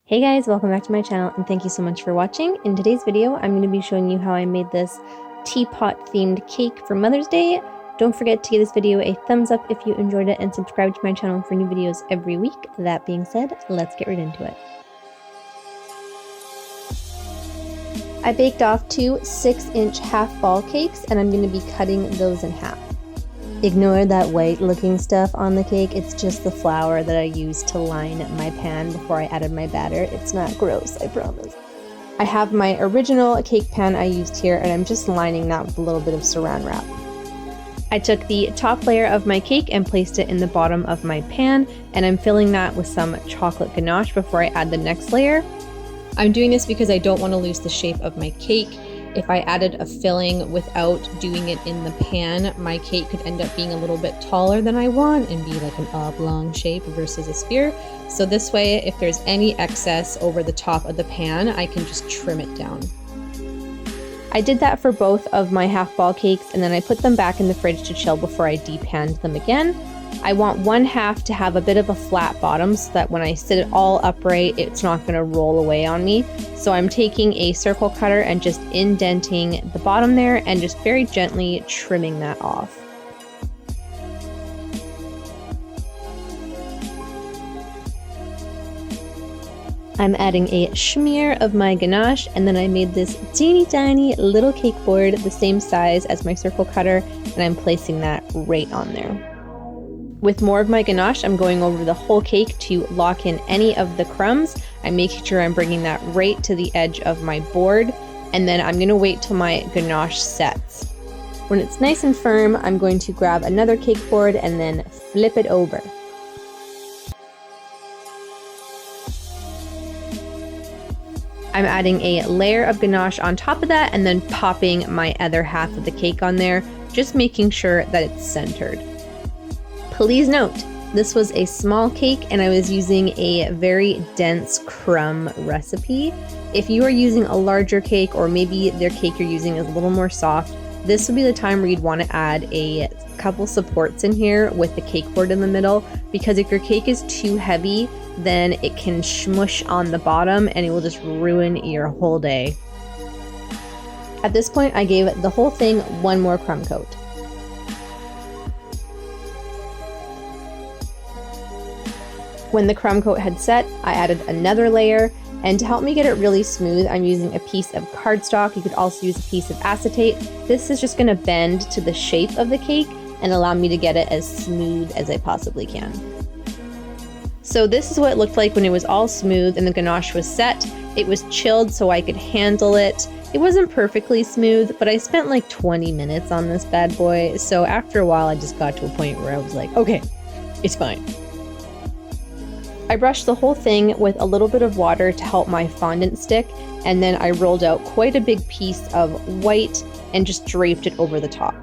Hey guys, welcome back to my channel and thank you so much for watching. In today's video, I'm going to be showing you how I made this teapot themed cake for Mother's Day. Don't forget to give this video a thumbs up if you enjoyed it and subscribe to my channel for new videos every week. That being said, let's get right into it. I baked off two 6-inch half ball cakes and I'm going to be cutting those in half. Ignore that white looking stuff on the cake, it's just the flour that I used to line my pan before I added my batter. It's not gross, I promise. I have my original cake pan I used here and I'm just lining that with a little bit of saran wrap. I took the top layer of my cake and placed it in the bottom of my pan and I'm filling that with some chocolate ganache before I add the next layer. I'm doing this because I don't want to lose the shape of my cake. If I added a filling without doing it in the pan, my cake could end up being a little bit taller than I want and be like an oblong shape versus a sphere. So this way, if there's any excess over the top of the pan, I can just trim it down. I did that for both of my half ball cakes and then I put them back in the fridge to chill before I depanned them again. I want one half to have a bit of a flat bottom so that when I sit it all upright, it's not going to roll away on me. So I'm taking a circle cutter and just indenting the bottom there and just very gently trimming that off. I'm adding a smear of my ganache and then I made this teeny tiny little cake board the same size as my circle cutter and I'm placing that right on there. With more of my ganache, I'm going over the whole cake to lock in any of the crumbs. I'm making sure I'm bringing that right to the edge of my board, and then I'm going to wait till my ganache sets. When it's nice and firm, I'm going to grab another cake board and then flip it over. I'm adding a layer of ganache on top of that and then popping my other half of the cake on there, just making sure that it's centered. Please note, this was a small cake and I was using a very dense crumb recipe. If you are using a larger cake or maybe their cake you're using is a little more soft, this would be the time where you'd want to add a couple supports in here with the cake board in the middle, because if your cake is too heavy, then it can smush on the bottom and it will just ruin your whole day. At this point, I gave the whole thing one more crumb coat. When the crumb coat had set, I added another layer, and to help me get it really smooth, I'm using a piece of cardstock. You could also use a piece of acetate. This is just going to bend to the shape of the cake and allow me to get it as smooth as I possibly can. So this is what it looked like when it was all smooth and the ganache was set. It was chilled so I could handle it. It wasn't perfectly smooth, but I spent like 20 minutes on this bad boy, so after a while I just got to a point where I was like, okay, it's fine. I brushed the whole thing with a little bit of water to help my fondant stick, and then I rolled out quite a big piece of white and just draped it over the top.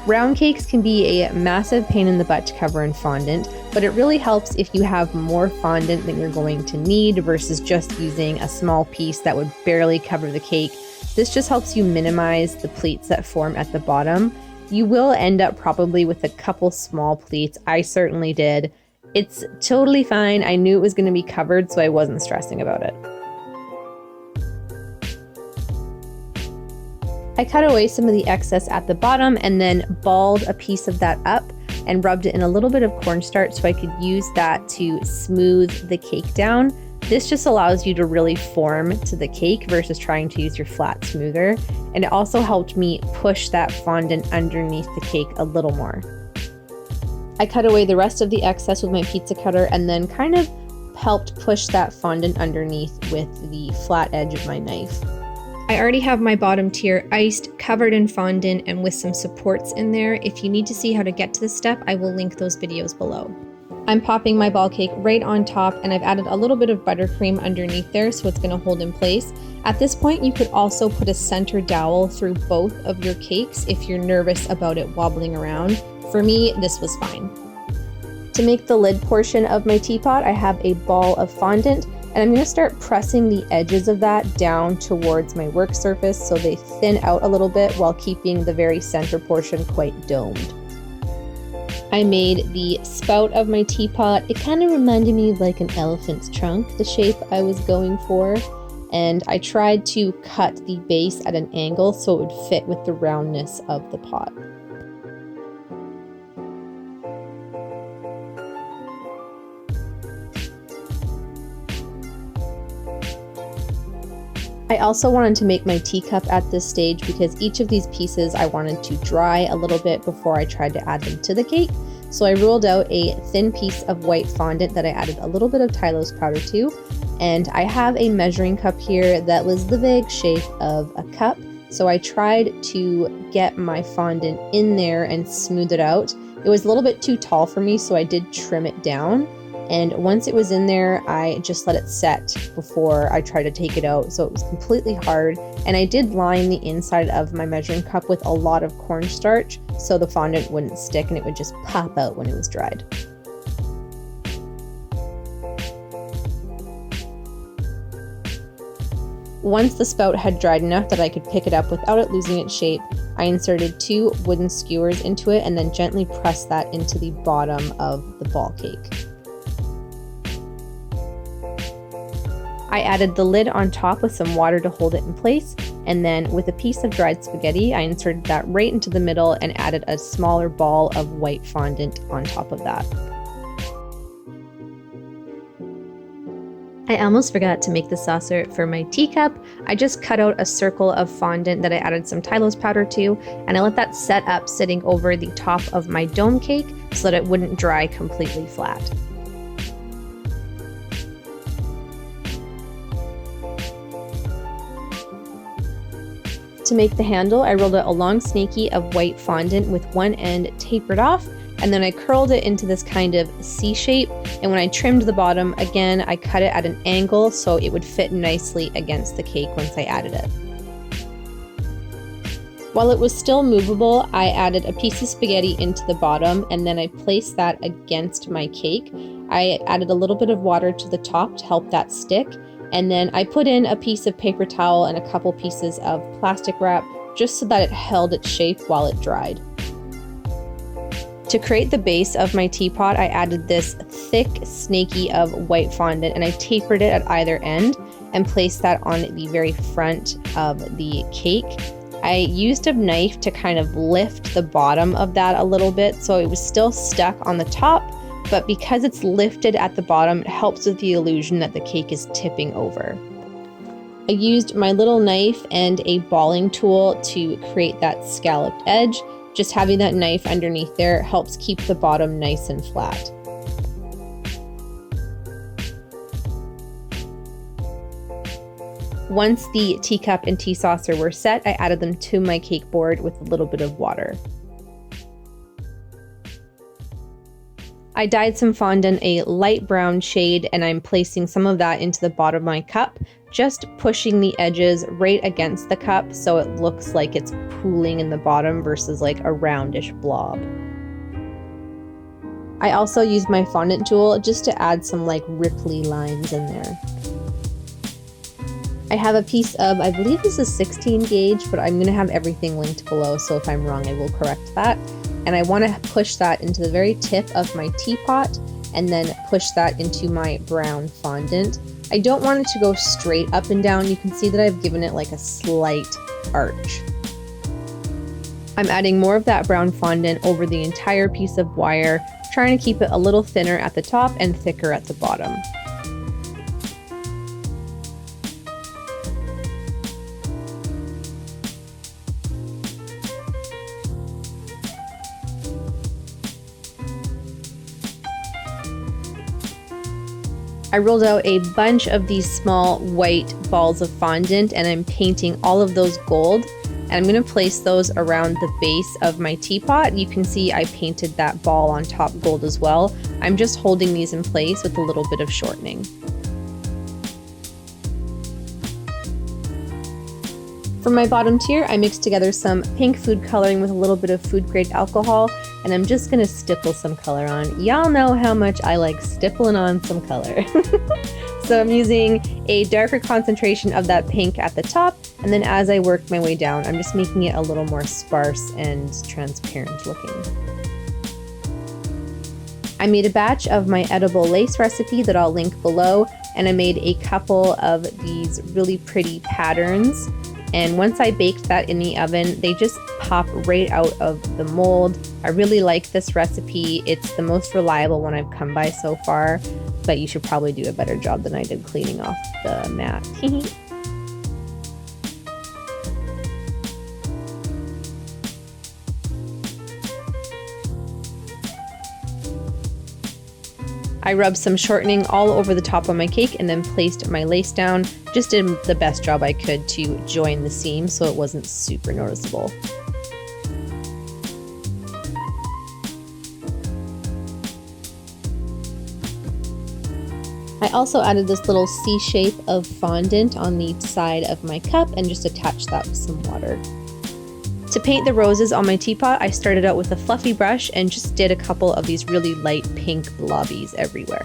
Round cakes can be a massive pain in the butt to cover in fondant, but it really helps if you have more fondant than you're going to need versus just using a small piece that would barely cover the cake. This just helps you minimize the pleats that form at the bottom. You will end up probably with a couple small pleats. I certainly did. It's totally fine. I knew it was going to be covered, so I wasn't stressing about it. I cut away some of the excess at the bottom and then balled a piece of that up and rubbed it in a little bit of cornstarch so I could use that to smooth the cake down. This just allows you to really form to the cake versus trying to use your flat smoother. And it also helped me push that fondant underneath the cake a little more. I cut away the rest of the excess with my pizza cutter and then kind of helped push that fondant underneath with the flat edge of my knife. I already have my bottom tier iced, covered in fondant, and with some supports in there. If you need to see how to get to this step, I will link those videos below. I'm popping my ball cake right on top and I've added a little bit of buttercream underneath there so it's going to hold in place. At this point, you could also put a center dowel through both of your cakes if you're nervous about it wobbling around. For me, this was fine. To make the lid portion of my teapot, I have a ball of fondant and I'm going to start pressing the edges of that down towards my work surface so they thin out a little bit while keeping the very center portion quite domed. I made the spout of my teapot. It kind of reminded me of like an elephant's trunk, the shape I was going for. And I tried to cut the base at an angle so it would fit with the roundness of the pot. I also wanted to make my teacup at this stage because each of these pieces I wanted to dry a little bit before I tried to add them to the cake. So I rolled out a thin piece of white fondant that I added a little bit of Tylose powder to. And I have a measuring cup here that was the vague shape of a cup. So I tried to get my fondant in there and smooth it out. It was a little bit too tall for me, so I did trim it down. And once it was in there, I just let it set before I tried to take it out. So it was completely hard. And I did line the inside of my measuring cup with a lot of cornstarch so the fondant wouldn't stick and it would just pop out when it was dried. Once the spout had dried enough that I could pick it up without it losing its shape, I inserted 2 wooden skewers into it and then gently pressed that into the bottom of the ball cake. I added the lid on top with some water to hold it in place, and then with a piece of dried spaghetti, I inserted that right into the middle and added a smaller ball of white fondant on top of that. I almost forgot to make the saucer for my teacup. I just cut out a circle of fondant that I added some Tylose powder to, and I let that set up sitting over the top of my dome cake so that it wouldn't dry completely flat. To make the handle, I rolled out a long snaky of white fondant with one end tapered off, and then I curled it into this kind of C shape, and when I trimmed the bottom, again, I cut it at an angle so it would fit nicely against the cake once I added it. While it was still movable, I added a piece of spaghetti into the bottom, and then I placed that against my cake. I added a little bit of water to the top to help that stick, and then I put in a piece of paper towel and a couple pieces of plastic wrap just so that it held its shape while it dried. To create the base of my teapot, I added this thick snaky of white fondant and I tapered it at either end and placed that on the very front of the cake. I used a knife to kind of lift the bottom of that a little bit so it was still stuck on the top, but because it's lifted at the bottom, it helps with the illusion that the cake is tipping over. I used my little knife and a balling tool to create that scalloped edge. Just having that knife underneath there helps keep the bottom nice and flat. Once the teacup and tea saucer were set, I added them to my cake board with a little bit of water. I dyed some fondant a light brown shade and I'm placing some of that into the bottom of my cup, just pushing the edges right against the cup so it looks like it's pooling in the bottom versus like a roundish blob. I also used my fondant tool just to add some like ripply lines in there. I have a piece of, I believe this is 16 gauge, but I'm going to have everything linked below, so if I'm wrong I will correct that. And I want to push that into the very tip of my teapot and then push that into my brown fondant. I don't want it to go straight up and down. You can see that I've given it like a slight arch. I'm adding more of that brown fondant over the entire piece of wire, trying to keep it a little thinner at the top and thicker at the bottom. I rolled out a bunch of these small white balls of fondant and I'm painting all of those gold. And I'm going to place those around the base of my teapot. You can see I painted that ball on top gold as well. I'm just holding these in place with a little bit of shortening. For my bottom tier, I mixed together some pink food coloring with a little bit of food grade alcohol, and I'm just gonna stipple some color on. Y'all know how much I like stippling on some color. So I'm using a darker concentration of that pink at the top, and then as I work my way down, I'm just making it a little more sparse and transparent looking. I made a batch of my edible lace recipe that I'll link below, and I made a couple of these really pretty patterns. And once I baked that in the oven, they just pop right out of the mold. I really like this recipe. It's the most reliable one I've come by so far, but you should probably do a better job than I did cleaning off the mat. I rubbed some shortening all over the top of my cake and then placed my lace down. Just did the best job I could to join the seam so it wasn't super noticeable. I also added this little C shape of fondant on the side of my cup and just attached that with some water. To paint the roses on my teapot, I started out with a fluffy brush and just did a couple of these really light pink blobbies everywhere.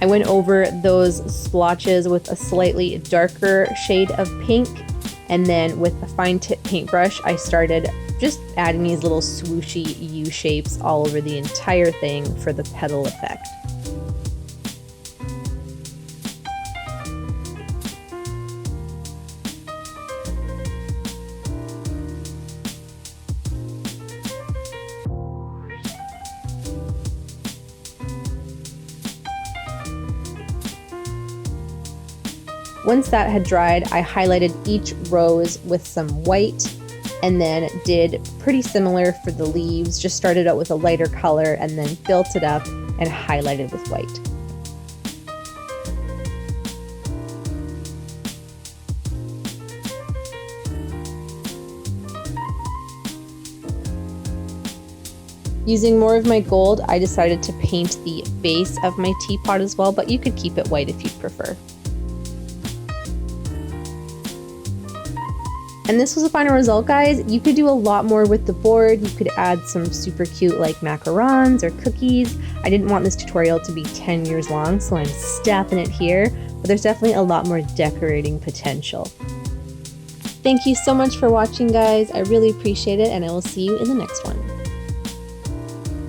I went over those splotches with a slightly darker shade of pink, and then with a fine tip paintbrush, I started just adding these little swooshy U shapes all over the entire thing for the petal effect. Once that had dried, I highlighted each rose with some white and then did pretty similar for the leaves. Just started out with a lighter color and then built it up and highlighted with white. Using more of my gold, I decided to paint the base of my teapot as well, but you could keep it white if you prefer. And this was the final result, guys. You could do a lot more with the board. You could add some super cute like macarons or cookies. I didn't want this tutorial to be 10 years long, so I'm stopping it here, but there's definitely a lot more decorating potential. Thank you so much for watching, guys. I really appreciate it, and I will see you in the next one.